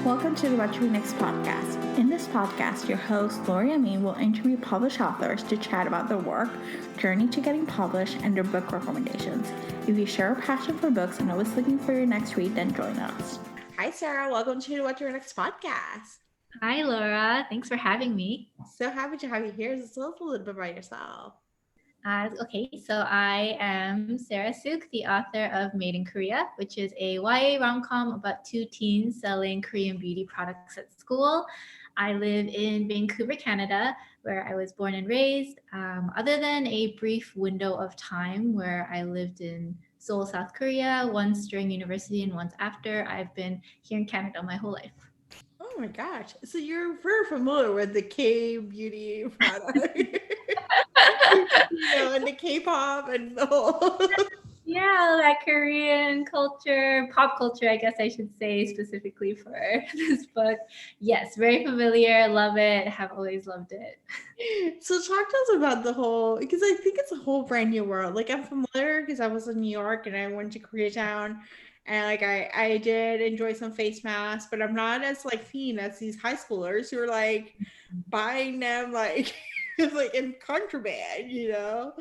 Welcome to the What to Read Next podcast. In this podcast, your host, Lori Amin, will interview published authors to chat about their work, journey to getting published, and their book recommendations. If you share a passion for books and always looking for your next read, then join us. Hi, Sarah. Welcome to What to Read Next podcast. Hi, Laura. Thanks for having me. So happy to have you here. Just tell us a little bit about yourself. So I am Sarah Suk, the author of Made in Korea, which is a YA rom-com about two teens selling Korean beauty products at school. I live in Vancouver, Canada, where I was born and raised. Other than a brief window of time where I lived in Seoul, South Korea, once during university and once after, I've been here in Canada my whole life. Oh my gosh. So you're very familiar with the K-beauty product. And the K-pop and the whole... Yeah, that Korean culture, pop culture, I guess I should say, specifically for this book. Yes, very familiar, love it, have always loved it. So talk to us about the whole, because I think it's a whole brand new world. Like, I'm familiar because I was in New York and I went to Koreatown, and like I did enjoy some face masks, but I'm not as like fiend as these high schoolers who are like buying them like it's like in contraband, So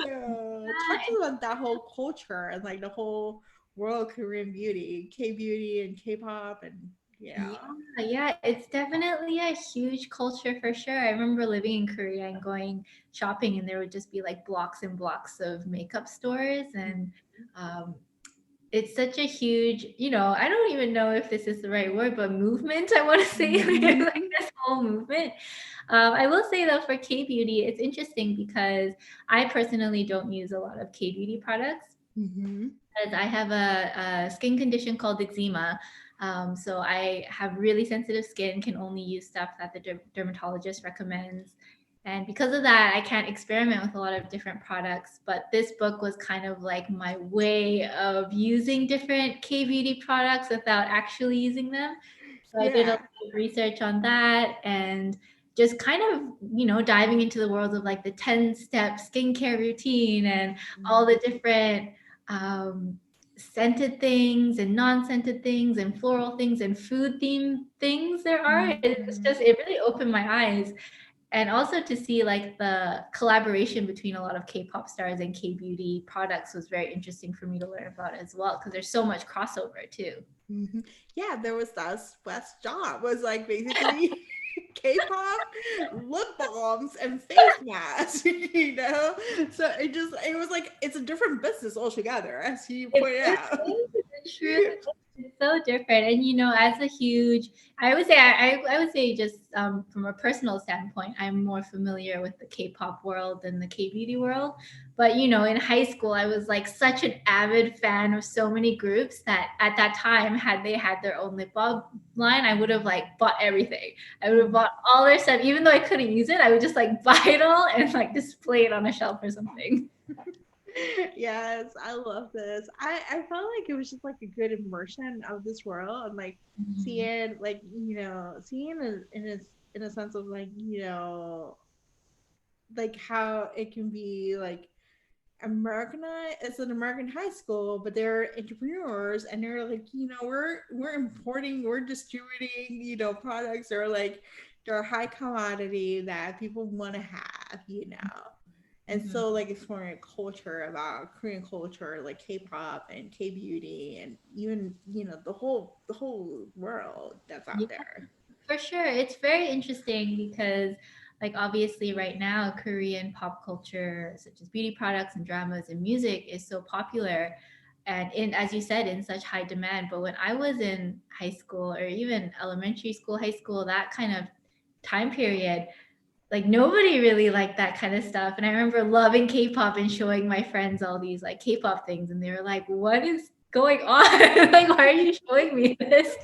talk to us about that whole culture and like the whole world of Korean beauty, K-beauty and K-pop and Yeah, it's definitely a huge culture for sure. I remember living in Korea and going shopping, and there would just be like blocks and blocks of makeup stores, and it's such a huge, I don't even know if this is the right word, but movement, I want to say, like this whole movement. I will say though, for K-beauty, it's interesting because I personally don't use a lot of K-beauty products because I have a skin condition called eczema. So I have really sensitive skin, can only use stuff that the dermatologist recommends. And because of that, I can't experiment with a lot of different products. But this book was kind of like my way of using different K-beauty products without actually using them. So I did a lot of research on that and just kind of, diving into the world of like the 10-step skincare routine and all the different scented things and non-scented things and floral things and food themed things there are. It really opened my eyes. And also to see like the collaboration between a lot of K-pop stars and K-beauty products was very interesting for me to learn about as well, because there's so much crossover too. Yeah, there was that West job was like basically K-pop, lip balms, and face masks, So it was like it's a different business altogether, as you pointed out. It's true. It's so different. And as a huge, I would say just from a personal standpoint, I'm more familiar with the K-pop world than the K-beauty world. But in high school, I was like such an avid fan of so many groups that at that time, had they had their own lip balm line, I would have like bought everything. I would have bought all their stuff, even though I couldn't use it. I would just like buy it all and like display it on a shelf or something. Yes, I love this. I felt like it was just like a good immersion of this world and like seeing like seeing in a sense of like like how it can be like Americanized. It's an American high school, but they're entrepreneurs and they're like we're importing, we're distributing products that are like they're high commodity that people want to have. And so like exploring a culture about Korean culture, like K-pop and K-beauty and even, the whole world that's out there. For sure. It's very interesting because like obviously right now Korean pop culture such as beauty products and dramas and music is so popular and as you said, in such high demand. But when I was in high school or even elementary school, high school, that kind of time period, like nobody really liked that kind of stuff. And I remember loving K-pop and showing my friends all these like K-pop things. And they were like, what is going on? Like, why are you showing me this?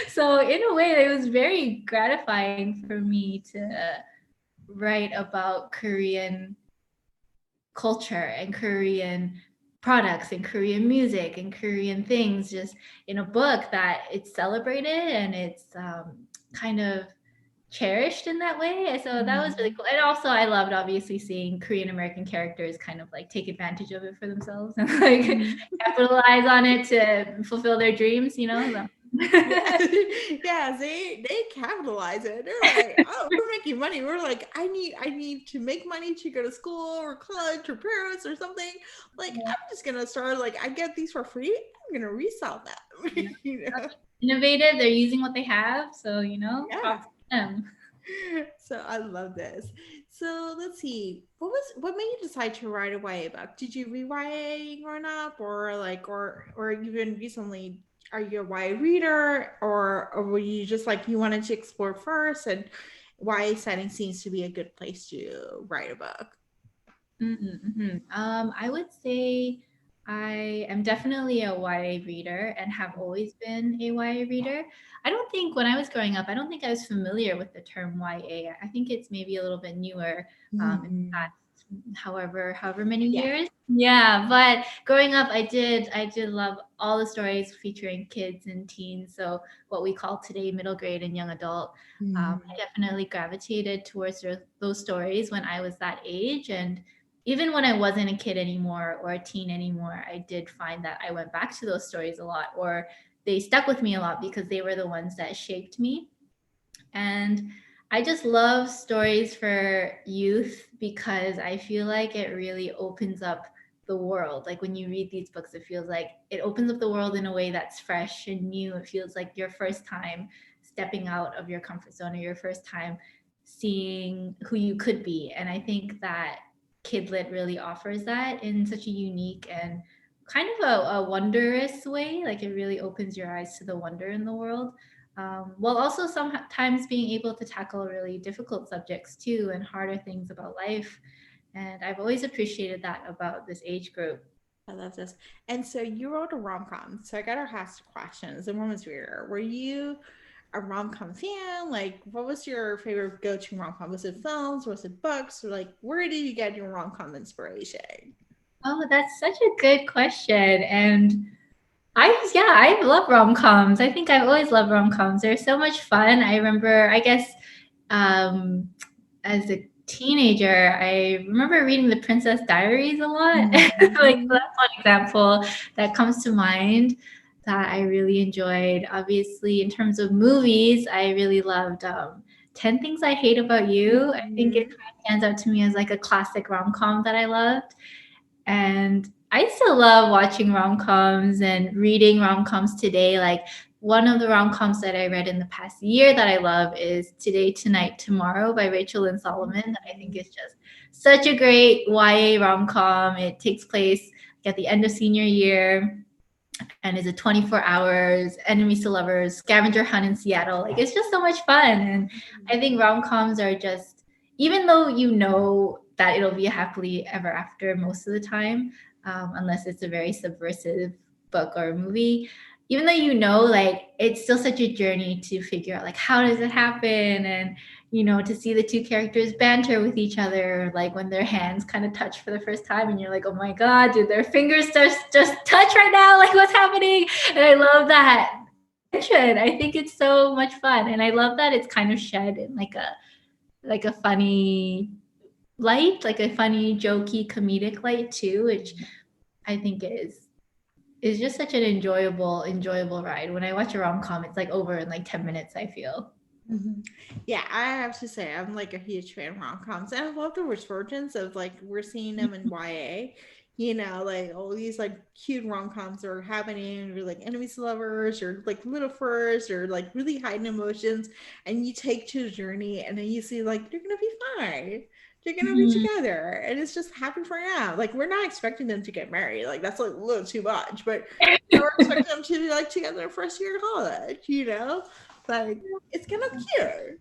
So in a way, it was very gratifying for me to write about Korean culture and Korean products and Korean music and Korean things just in a book that it's celebrated and it's kind of cherished in that way. So that was really cool. And also I loved obviously seeing Korean American characters kind of like take advantage of it for themselves and like capitalize on it to fulfill their dreams, Yeah, yeah, they capitalize it. They're like, oh, we're making money. We're like, I need to make money to go to school or college or Paris or something. Like, Yeah. I'm just gonna start like I get these for free. I'm gonna resell them. Yeah. You know? Innovative. They're using what they have, so Yeah. props to them. So I love this. So let's see. What made you decide to write a YA book? Did you read YA growing up, or like, or even recently? Are you a YA reader, or were you just like you wanted to explore first, and YA setting seems to be a good place to write a book? I would say I am definitely a YA reader and have always been a YA reader. I don't think when I was growing up, I don't think I was familiar with the term YA. I think it's maybe a little bit newer in the Mm-hmm. past, however many Yeah. years. Yeah, but growing up, I did love all the stories featuring kids and teens. So what we call today middle grade and young adult. I definitely gravitated towards those stories when I was that age, and even when I wasn't a kid anymore or a teen anymore, I did find that I went back to those stories a lot, or they stuck with me a lot because they were the ones that shaped me. And I just love stories for youth because I feel like it really opens up the world. Like when you read these books, it feels like it opens up the world in a way that's fresh and new. It feels like your first time stepping out of your comfort zone or your first time seeing who you could be. And I think that Kidlit really offers that in such a unique and kind of a wondrous way. Like it really opens your eyes to the wonder in the world, while also sometimes being able to tackle really difficult subjects too and harder things about life. And I've always appreciated that about this age group. I love this. And so you wrote a rom com. So I got to ask questions. A woman's reader. Were you a rom com fan? Like, what was your favorite go to rom com? Was it films? Was it books? Or like, where did you get your rom com inspiration? Oh, that's such a good question. And I love rom-coms. I think I've always loved rom-coms. They're so much fun. I remember, I guess, um, as a teenager, I remember reading the Princess Diaries a lot. Like Mhm. that's one example that comes to mind that I really enjoyed. Obviously, in terms of movies, I really loved 10 Things I Hate About You. I think it Mhm. kind of stands out to me as like a classic rom-com that I loved. And I still love watching rom-coms and reading rom-coms today. Like one of the rom-coms that I read in the past year that I love is Today, Tonight, Tomorrow by Rachel Lynn Solomon. That I think is just such a great YA rom-com. It takes place at the end of senior year and is a 24 hours enemies to lovers scavenger hunt in Seattle. Like it's just so much fun. And I think rom-coms are just, even though you know that it'll be a happily ever after most of the time, unless it's a very subversive book or movie, even though you know, like it's still such a journey to figure out like how does it happen, and to see the two characters banter with each other, like when their hands kind of touch for the first time, and you're like, oh my God, did their fingers just touch right now? Like, what's happening? And I love that tension. I think it's so much fun, and I love that it's kind of shed in like a funny light, like a funny, jokey, comedic light too, which I think is just such an enjoyable ride. When I watch a rom com, it's like over in like 10 minutes. I feel. Mhm. Yeah, I have to say I'm like a huge fan of rom-coms. And I love the resurgence of like we're seeing them in YA. Like all these like cute rom-coms are happening, or like enemies to lovers, or like little first, or like really heightened emotions, and you take to the journey, and then you see like they're gonna be fine. They're gonna be Mhm. together, and it's just happy for now. Like we're not expecting them to get married. Like that's like a little too much, but we're expecting them to be like together first year of college. Like it's kind of cute.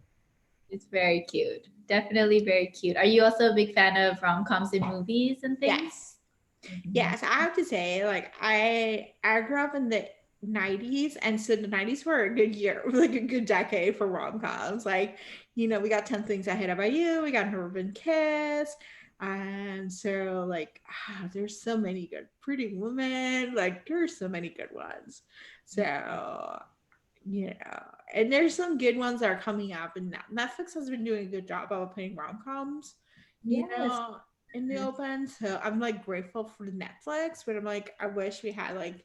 It's very cute. Definitely very cute. Are you also a big fan of rom coms in movies and things? Yes. Mhm. Yes, I have to say, like I grew up in the 90s, and so the 90s were a good year, like a good decade for rom-coms. Like, we got 10 Things I Hate About You, we got An Urban Kiss. And so like there's so many good Pretty Woman, like there's so many good ones. So and there's some good ones that are coming up, and Netflix has been doing a good job of putting rom-coms, you Yes. know, in the open. So I'm like grateful for Netflix, but I'm like, I wish we had like,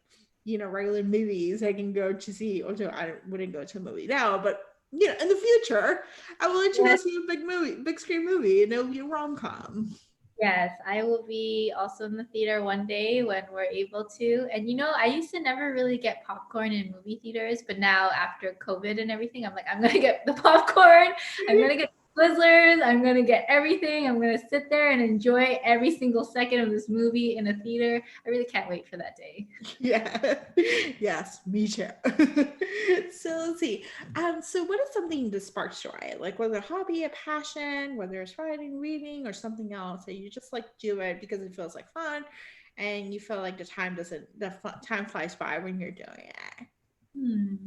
regular movies I can go to see. Although I wouldn't go to a movie now, but in the future, I will let you go Yes, see a big screen movie, and it'll be a rom-com. yes, I will be also in the theater one day when we're able to. And I used to never really get popcorn in movie theaters, but now after COVID and everything, I'm like, I'm gonna get the popcorn, I'm gonna get Twizzlers, I'm gonna get everything. I'm gonna sit there and enjoy every single second of this movie in a theater. I really can't wait for that day. Yeah. Yes, me too. So let's see. So what is something that sparks joy? Like whether a hobby, a passion, whether it's writing, reading, or something else that you just like do it because it feels like fun and you feel like time flies by when you're doing it.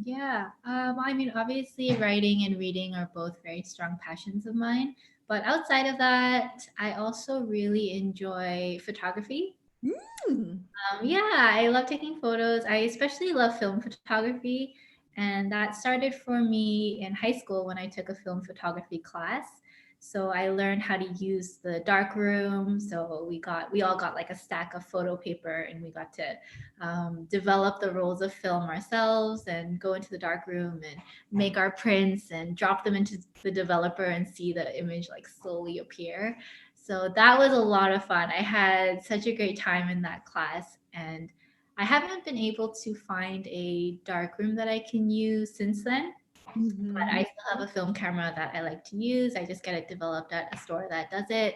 Yeah. I mean, obviously, writing and reading are both very strong passions of mine. But outside of that, I also really enjoy photography. Mm. Yeah, I love taking photos. I especially love film photography. And that started for me in high school when I took a film photography class. So I learned how to use the dark room. So we all got like a stack of photo paper, and we got to develop the rolls of film ourselves and go into the dark room and make our prints and drop them into the developer and see the image like slowly appear. So that was a lot of fun. I had such a great time in that class, and I haven't been able to find a darkroom that I can use since then. But Hmm. I still have a film camera that I like to use. I just get it developed at a store that does it.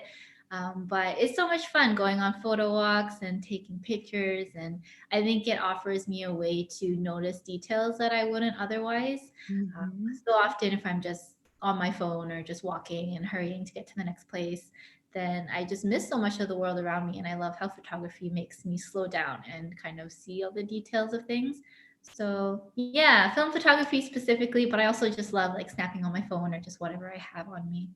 But it's so much fun going on photo walks and taking pictures. And I think it offers me a way to notice details that I wouldn't otherwise. Hmm. So often, if I'm just on my phone or just walking and hurrying to get to the next place, then I just miss so much of the world around me. And I love how photography makes me slow down and kind of see all the details of things. So yeah, film photography specifically, but I also just love like snapping on my phone or just whatever I have on me.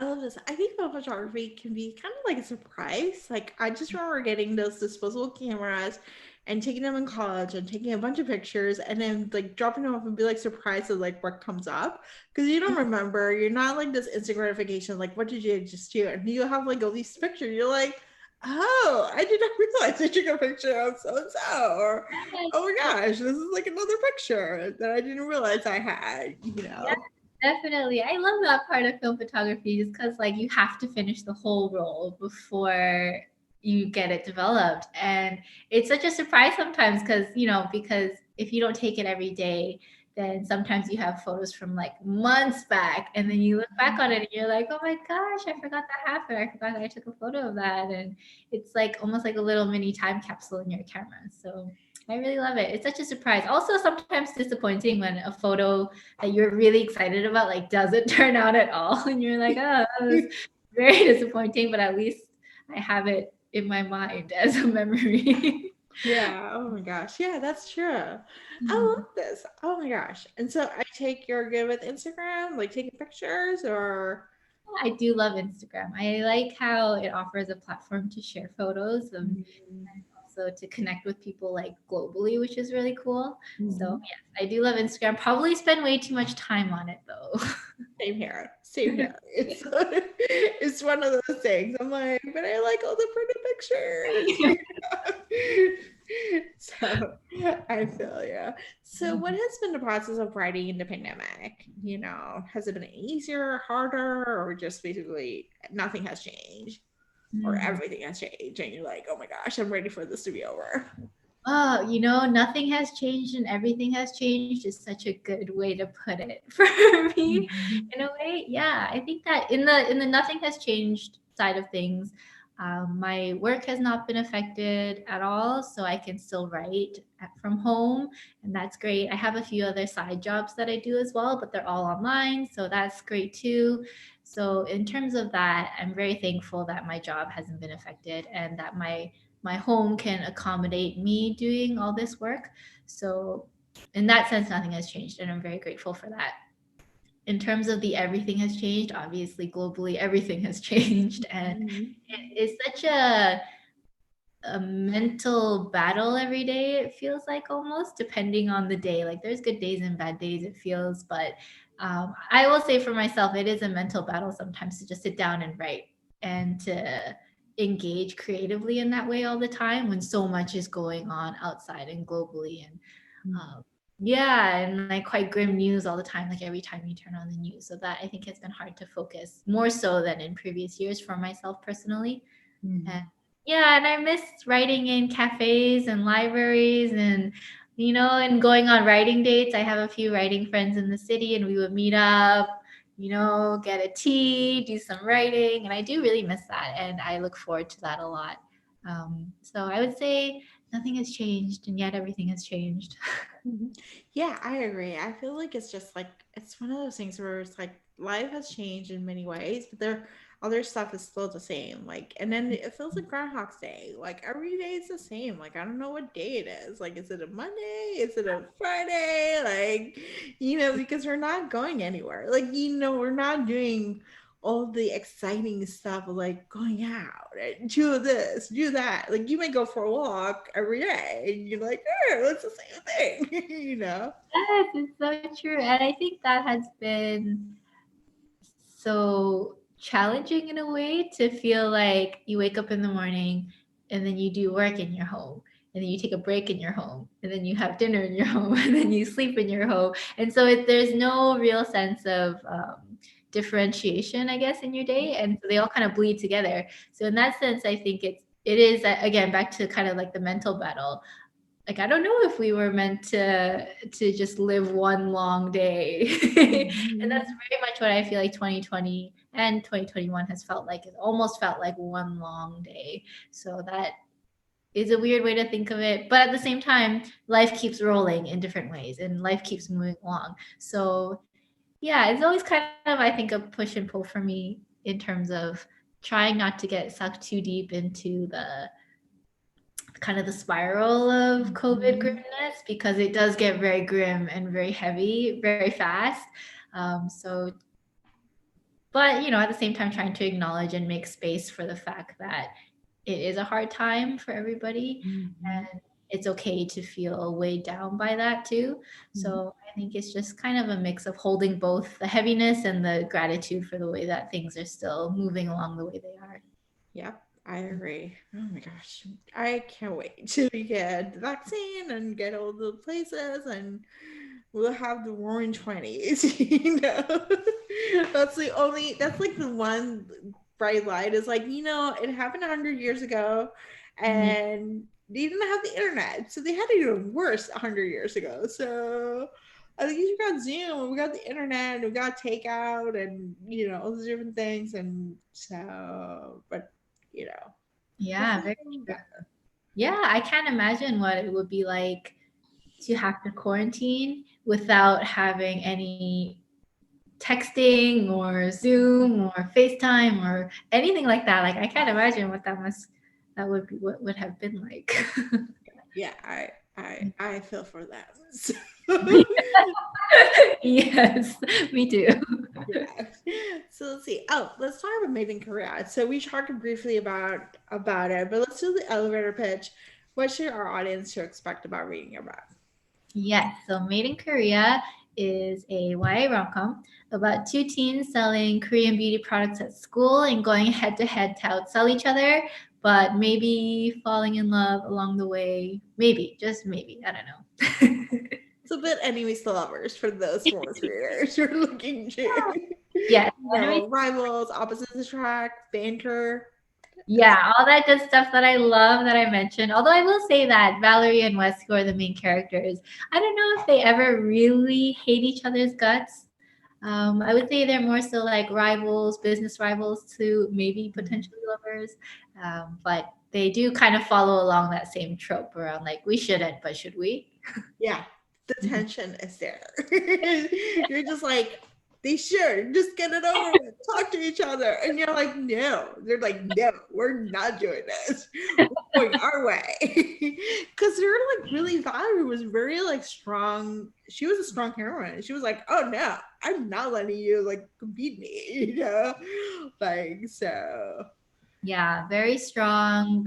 I love this. I think film photography can be kind of like a surprise. Like I just remember getting those disposable cameras and taking them in college and taking a bunch of pictures and then like dropping them off and be like surprised at like what comes up because you don't remember. You're not like this instant gratification. Like what did you just do? And you have like all these pictures. You're like, oh, I did not realize I took a picture of so and so, or oh my gosh, this is like another picture that I didn't realize I had. Yeah, definitely. I love that part of film photography just because like you have to finish the whole roll before you get it developed. And it's such a surprise sometimes because if you don't take it every day, then sometimes you have photos from like months back and then you look back on it and you're like, oh my gosh, I forgot that happened. I forgot that I took a photo of that. And it's like almost like a little mini time capsule in your camera. So I really love it. It's such a surprise. Also, sometimes disappointing when a photo that you're really excited about like doesn't turn out at all and you're like, oh, that was very disappointing, but at least I have it in my mind as a memory. Yeah. Oh my gosh. Yeah, that's true. I Mhm. love this. Oh my gosh. And so I take you're good with Instagram, like taking pictures or I do love Instagram. I like how it offers a platform to share photos and also to connect with people like globally, which is really cool. So Mhm. yes, I do love Instagram. Probably spend way too much time on it though. Same here. Same here. It's it's one of those things. I'm like, but I like all the pretty pictures. So I feel you. So what has been the process of writing in the pandemic? Has it been easier, harder, or just basically nothing has changed? Or Mm. everything has changed and you're like, oh my gosh, I'm ready for this to be over. Oh, nothing has changed and everything has changed is such a good way to put it for me Mhm. in a way. Yeah, I think that in the nothing has changed side of things, my work has not been affected at all, so I can still write from home, and that's great. I have a few other side jobs that I do as well, but they're all online, so that's great too. So in terms of that, I'm very thankful that my job hasn't been affected and that my home can accommodate me doing all this work. So, in that sense, nothing has changed, and I'm very grateful for that. In terms of the everything has changed, obviously, globally, everything has changed. And Mhm. it is such a mental battle every day, it feels like almost, depending on the day. Like, there's good days and bad days, it feels. But I will say for myself, it is a mental battle sometimes to just sit down and write and to engage creatively in that way all the time when so much is going on outside and globally. And yeah, and like quite grim news all the time, like every time you turn on the news. So that I think has been hard to focus more so than in previous years for myself personally. And yeah, and I miss writing in cafes and libraries and and going on writing dates. I have a few writing friends in the city and we would meet up, get a tea, do some writing, and I do really miss that and I look forward to that a lot. So I would say nothing has changed and yet everything has changed. Yeah, I agree. I feel like it's just like it's one of those things where it's like life has changed in many ways, but there other stuff is still the same. Like, and then it feels like Groundhog's Day. Like every day is the same. Like I don't know what day it is. Like, is it a Monday? Is it a Friday? Like, because we're not going anywhere. Like, we're not doing all the exciting stuff of like going out and do this, do that. Like you might go for a walk every day and you're like, oh, it's the same thing. Yes, it's so true. And I think that has been so challenging in a way to feel like you wake up in the morning and then you do work in your home and then you take a break in your home and then you have dinner in your home and then you sleep in your home. And so there's no real sense of differentiation, I guess, in your day. And so they all kind of bleed together. So in that sense, I think it is, again, back to kind of like the mental battle. Like I don't know if we were meant to just live one long day. And that's very much what I feel like 2020 and 2021 has felt like. It almost felt like one long day. So that is a weird way to think of it, but at the same time life keeps rolling in different ways and life keeps moving along. So yeah, it's always kind of, I think, a push and pull for me in terms of trying not to get sucked too deep into the kind of the spiral of COVID grimness, because it does get very grim and very heavy very fast. So, but at the same time, trying to acknowledge and make space for the fact that it is a hard time for everybody, and it's okay to feel weighed down by that too. So I think it's just kind of a mix of holding both the heaviness and the gratitude for the way that things are still moving along the way they are. Yep, I agree. Oh my gosh. I can't wait till we get the vaccine and get all the places and we'll have the roaring 20s, that's like the one bright light is like, it happened 100 years ago and they didn't have the internet. So they had it even worse 100 years ago. So at least we got Zoom and we got the internet and we got takeout and, all these different things. And so, but Yeah, very true. Yeah, I can't imagine what it would be like to have to quarantine without having any texting or Zoom or FaceTime or anything like that. Like I can't imagine what that would be, what would have been like. yeah, I feel for that. So, Yes, me too. yeah. So let's see. Oh, let's talk about Made in Korea. So we talked briefly about it, but let's do the elevator pitch. What should our audience to expect about reading about? Yes, so Made in Korea is a YA rom-com about two teens selling Korean beauty products at school and going head to head to outsell each other, but maybe falling in love along the way. Maybe, just maybe. I don't know. It's a bit enemies to lovers for those fourth graders who are looking to, Yes, rivals, opposites attract, banter. yeah, all that good stuff that I love that I mentioned. Although I will say that Valerie and Wes, who are the main characters, I don't know if they ever really hate each other's guts. I would say they're more so like rivals, business rivals to maybe potentially lovers. But they do kind of follow along that same trope around like, we shouldn't, but should we? Yeah, the tension is there. You're just like, they should just get it over with, talk to each other. And you're like, no. They're like, no, we're not doing this. We're going our way. Because they're like really, Valerie was very like strong. She was a strong heroine. She was like, oh no, I'm not letting you like beat me, Like, so. Yeah, very strong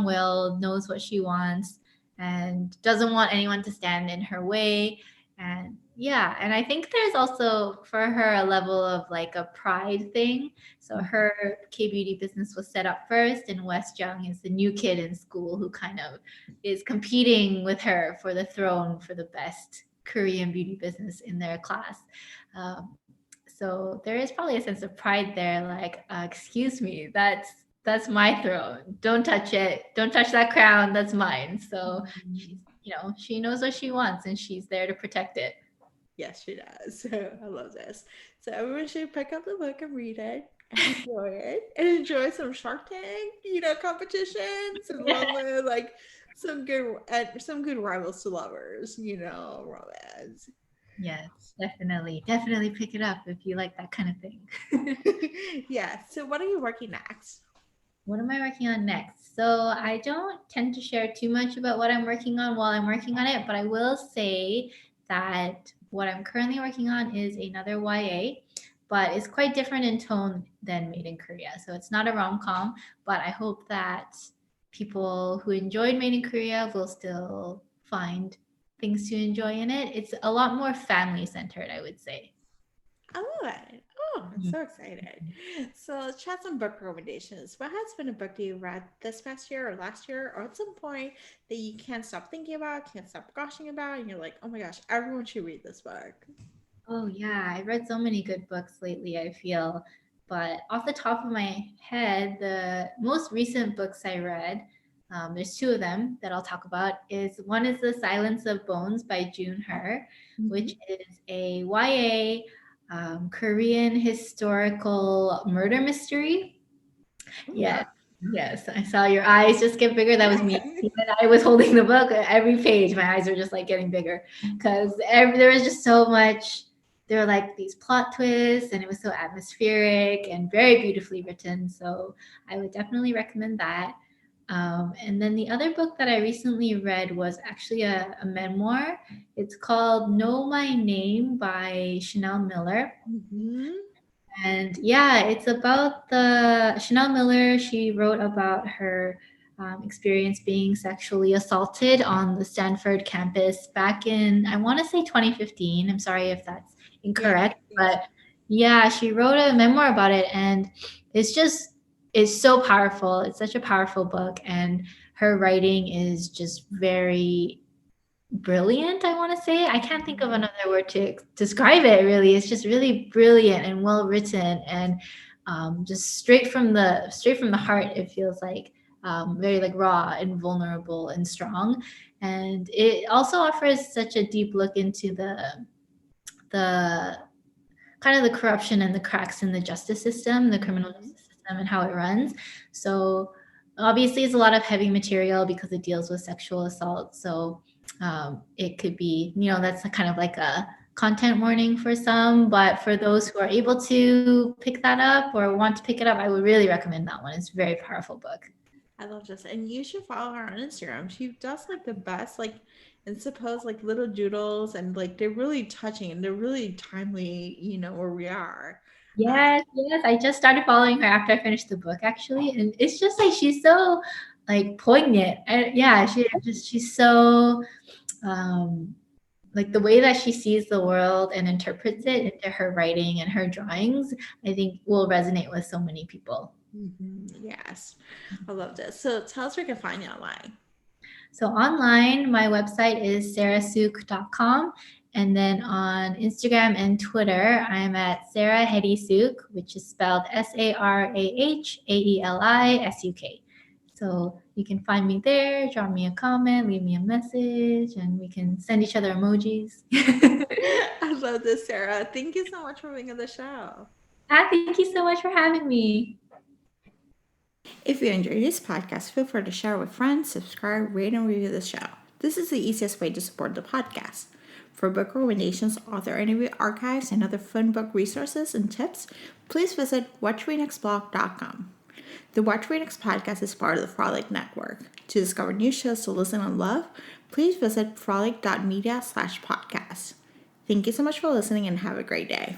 willed, knows what she wants, and doesn't want anyone to stand in her way. And Yeah, and I think there's also for her a level of like a pride thing. So her K-beauty business was set up first, and West Jung is the new kid in school who kind of is competing with her for the throne for the best Korean beauty business in their class. Um, so there is probably a sense of pride there, like, excuse me, that's my throne. Don't touch it. Don't touch that crown. That's mine. So she's, she knows what she wants, and she's there to protect it. Yes, she does. So I love this. So everyone should pick up the book and read it and enjoy it and enjoy some Shark Tank, competitions as well as like some good rivals to lovers, romance. Yes, definitely. Definitely pick it up if you like that kind of thing. Yeah. So what are you working next? What am I working on next? So I don't tend to share too much about what I'm working on while I'm working on it, but I will say that what I'm currently working on is another YA, but it's quite different in tone than Made in Korea. So it's not a rom-com, but I hope that people who enjoyed Made in Korea will still find things to enjoy in it. It's a lot more family centered, I would say. I love it. Oh, I'm so excited. So let's chat some book recommendations. What has been a book that you read this past year or last year or at some point that you can't stop thinking about, can't stop gushing about, and you're like, oh my gosh, everyone should read this book? Oh yeah, I read so many good books lately, I feel. But off the top of my head, the most recent books I read, there's two of them that I'll talk about. Is one is The Silence of Bones by June Her, which is a YA Korean historical murder mystery. Oh, Yes, wow. yes. I saw your eyes just get bigger. That was me. When I was holding the book, every page, my eyes were just like getting bigger because there was just so much. There were like these plot twists, and it was so atmospheric and very beautifully written. So I would definitely recommend that. And then the other book that I recently read was actually a memoir. It's called Know My Name by Chanel Miller. Mm-hmm. And yeah, it's about the Chanel Miller. She wrote about her experience being sexually assaulted on the Stanford campus back in, I want to say 2015. I'm sorry if that's Yeah. incorrect, but yeah, she wrote a memoir about it. And it's so powerful. It's such a powerful book. And her writing is just very brilliant, I want to say. I can't think of another word to describe it really. It's just really brilliant and well written, and just straight from the heart. It feels like very like raw and vulnerable and strong. And it also offers such a deep look into the kind of the corruption and the cracks in the justice system, the criminal justice system, and how it runs. So obviously it's a lot of heavy material because it deals with sexual assault. So it could be, that's a kind of like a content warning for some, but for those who are able to pick that up or want to pick it up, I would really recommend that one. It's a very powerful book. I love this. And you should follow her on Instagram. She does like the best, like, and suppose like little doodles, and like they're really touching and they're really timely, where we are. Yes, yes. I just started following her after I finished the book, actually, and it's just like she's so like poignant. And yeah, she's so um, like the way that she sees the world and interprets it into her writing and her drawings. I think will resonate with so many people. Yes, I love this. So tell us where we can find you online. So online, my website is sarahsuk.com. And then on Instagram and Twitter, I'm at Sarah Hedy Suk, which is spelled SARAHAELISUK. So you can find me there, drop me a comment, leave me a message, and we can send each other emojis. I love this, Sarah. Thank you so much for being on the show. Thank you so much for having me. If you enjoyed this podcast, feel free to share with friends, subscribe, rate, and review the show. This is the easiest way to support the podcast. For book recommendations, author interview archives, and other fun book resources and tips, please visit WhatchWeNextBlog.com. The Watch We Next podcast is part of the Frolic Network. To discover new shows to listen and love, please visit frolic.media/podcast. Thank you so much for listening and have a great day.